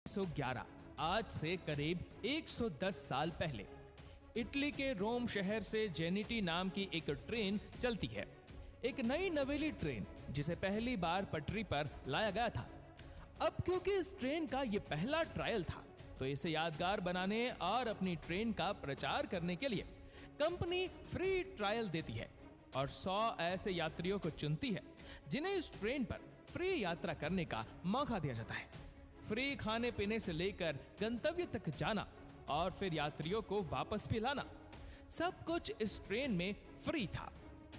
1911 आज से करीब 110 साल पहले इटली के रोम शहर से जेनिटी नाम की एक ट्रेन चलती है। एक नई नवेली ट्रेन जिसे पहली बार पटरी पर लाया गया था। अब क्योंकि इस ट्रेन का ये पहला ट्रायल था, तो इसे यादगार बनाने और अपनी ट्रेन का प्रचार करने के लिए कंपनी फ्री ट्रायल देती है और 100 ऐसे यात्रियों को चुनती है जिन्हें इस ट्रेन पर फ्री यात्रा करने का मौका दिया जाता है। फ्री खाने पीने से लेकर गंतव्य तक जाना और फिर यात्रियों को वापस भी लाना, सब कुछ इस ट्रेन में फ्री था।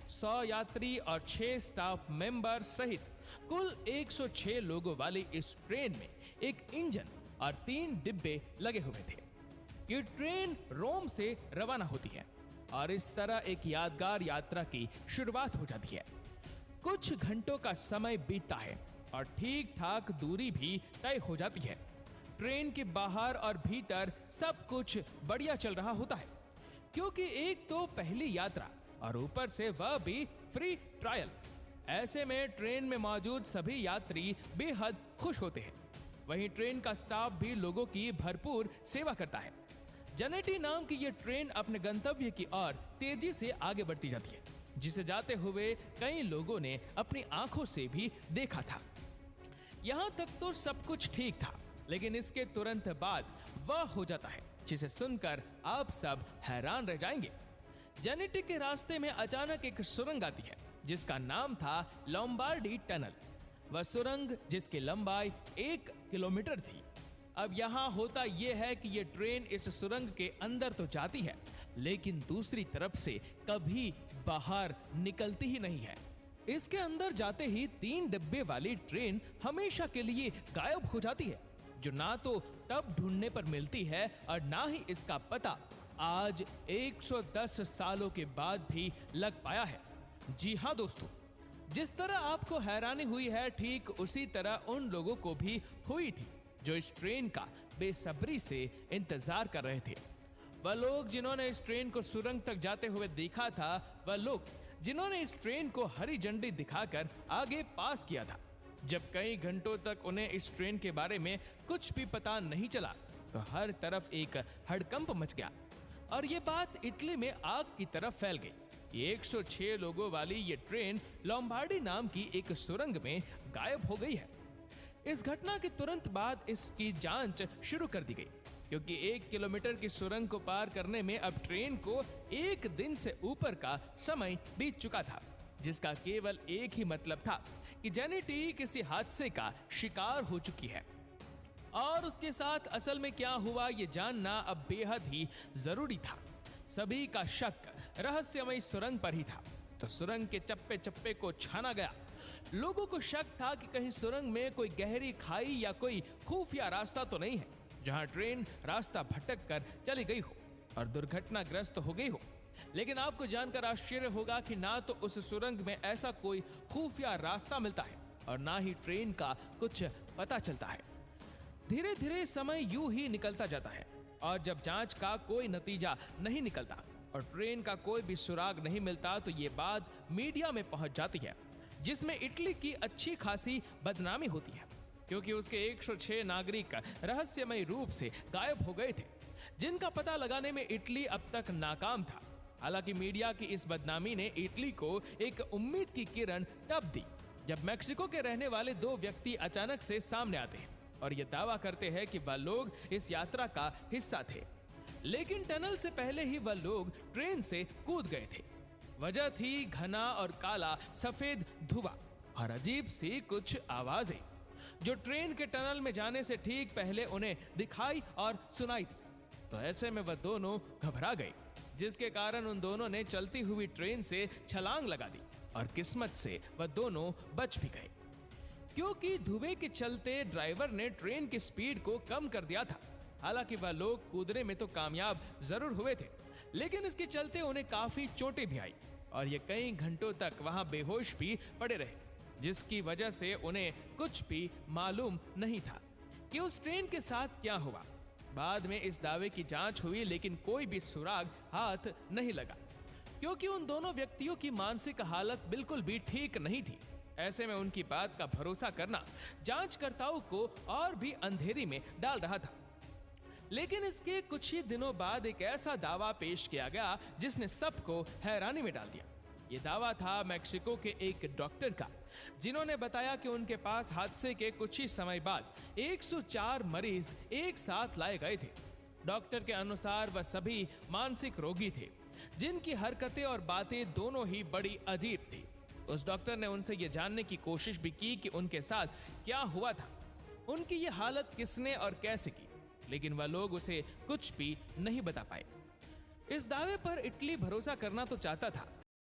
100 यात्री और 6 स्टाफ मेंबर सहित कुल 106 लोगों वाली इस ट्रेन में एक इंजन और 3 डिब्बे लगे हुए थे। ये ट्रेन रोम से रवाना होती है और इस तरह एक यादगार यात्रा की शुरुआत हो जाती है। कुछ घंटों का समय बीतता है और ठीक ठाक दूरी भी तय हो जाती है। ट्रेन के बाहर और भीतर सब कुछ बढ़िया चल रहा होता है, क्योंकि एक तो पहली यात्रा और ऊपर से वह भी फ्री ट्रायल। ऐसे में ट्रेन में मौजूद सभी यात्री बेहद खुश होते हैं। वहीं ट्रेन का स्टाफ भी लोगों की भरपूर सेवा करता है। जेनेटी नाम की यह ट्रेन अपने गंतव्य की ओर तेजी से आगे बढ़ती जाती है, जिसे जाते हुए कई लोगों ने अपनी आंखों से भी देखा था। यहां तक तो सब कुछ ठीक था, लेकिन इसके तुरंत बाद वह हो जाता है जिसे सुनकर आप सब हैरान रह जाएंगे। जेनेटी के रास्ते में अचानक एक सुरंग आती है जिसका नाम था लोम्बार्डी टनल। वह सुरंग जिसकी लंबाई 1 किलोमीटर थी। अब यहां होता यह है कि यह ट्रेन इस सुरंग के अंदर तो जाती है, लेकिन दूसरी तरफ से कभी बाहर निकलती ही नहीं है। इसके अंदर जाते ही 3 डिब्बे वाली ट्रेन हमेशा के लिए गायब हो जाती है, जो ना तो तब ढूंढने पर मिलती है और ना ही इसका पता आज 110 सालों के बाद भी लग पाया है। जी हाँ दोस्तों, जिस तरह आपको हैरानी हुई है, ठीक उसी तरह उन लोगों को भी हुई थी जो इस ट्रेन का बेसब्री से इंतजार कर रहे थे। वह लोग जिन्होंने इस ट्रेन को सुरंग तक जाते हुए देखा था, वह लोग जिन्होंने इस ट्रेन को हरी झंडी दिखाकर आगे पास किया था। जब कई घंटों तक उन्हें इस ट्रेन के बारे में कुछ भी पता नहीं चला, तो हर तरफ एक हड़कंप मच गया और ये बात इटली में आग की तरफ फैल गई। ये 106 लोगों वाली ये ट्रेन लोम्बार्डी नाम की एक सुरंग में गायब हो गई है। इस घटना के तुरंत बाद इसकी जांच शुरू कर दी गई, क्योंकि 1 किलोमीटर की सुरंग को पार करने में अब ट्रेन को 1 दिन से ऊपर का समय बीत चुका था, जिसका केवल एक ही मतलब था कि जेनेटी किसी हादसे का शिकार हो चुकी है। और उसके साथ असल में क्या हुआ ये जानना अब बेहद ही जरूरी था। सभी का शक रहस्यमयी सुरंग पर ही था, तो सुरंग के चप्पे चप्पे को छाना गया। लोगों को शक था कि कहीं सुरंग में कोई गहरी खाई या कोई खुफिया रास्ता तो नहीं है, जहां ट्रेन रास्ता भटक कर चली गई हो और दुर्घटनाग्रस्त हो गई हो। लेकिन आपको जानकर आश्चर्य होगा कि ना तो उस सुरंग में ऐसा कोई खुफिया रास्ता मिलता है और ना ही ट्रेन का कुछ पता चलता है। धीरे धीरे समय यूं ही निकलता जाता है और जब जांच का कोई नतीजा नहीं निकलता और ट्रेन का कोई भी सुराग नहीं मिलता, तो ये बात मीडिया में पहुंच जाती है, जिसमें इटली की अच्छी खासी बदनामी होती है, क्योंकि उसके 106 नागरिक रहस्यमय रूप से गायब हो गए थे, जिनका पता लगाने में इटली अब तक नाकाम था। हालांकि मीडिया की इस बदनामी ने इटली को एक उम्मीद की किरण तब दी, जब मेक्सिको के रहने वाले 2 व्यक्ति अचानक से सामने आते हैं और ये दावा करते हैं कि वह लोग इस यात्रा का हिस्सा थे, लेकिन टनल से पहले ही वह लोग ट्रेन से कूद गए थे। वजह थी घना और काला सफेद धुआं और अजीब सी कुछ आवाजें, जो ट्रेन के टनल में जाने से ठीक पहले उन्हें दिखाई और सुनाई दी। तो ऐसे में वह दोनों घबरा गए, जिसके कारण उन दोनों ने चलती हुई ट्रेन से छलांग लगा दी और किस्मत से वह दोनों बच भी गए, क्योंकि धुएं के चलते ड्राइवर ने ट्रेन की स्पीड को कम कर दिया था। हालांकि वह लोग कूदने में तो कामयाब जरूर हुए थे, लेकिन इसके चलते उन्हें काफी चोटें भी आई और ये कई घंटों तक वहां बेहोश भी पड़े रहे, जिसकी वजह से उन्हें कुछ भी मालूम नहीं था कि उस ट्रेन के साथ क्या हुआ। बाद में इस दावे की जांच हुई, लेकिन कोई भी सुराग हाथ नहीं लगा, क्योंकि उन दोनों व्यक्तियों की मानसिक हालत बिल्कुल भी ठीक नहीं थी। ऐसे में उनकी बात का भरोसा करना जांचकर्ताओं को और भी अंधेरी में डाल रहा था। लेकिन इसके कुछ ही दिनों बाद एक ऐसा दावा पेश किया गया जिसने सबको हैरानी में डाल दिया। ये दावा था मेक्सिको के एक डॉक्टर का, जिन्होंने बताया कि उनके पास हादसे के कुछ ही समय बाद 104 मरीज एक साथ लाए गए थे। डॉक्टर के अनुसार वह सभी मानसिक रोगी थे, जिनकी हरकतें और बातें दोनों ही बड़ी अजीब थी। उस डॉक्टर ने उनसे यह जानने की कोशिश भी की कि उनके साथ क्या हुआ था, उनकी ये हालत किसने और कैसे की, लेकिन वह लोग उसे कुछ भी नहीं बता पाए। इस दावे पर इटली भरोसा करना तो चाहता था,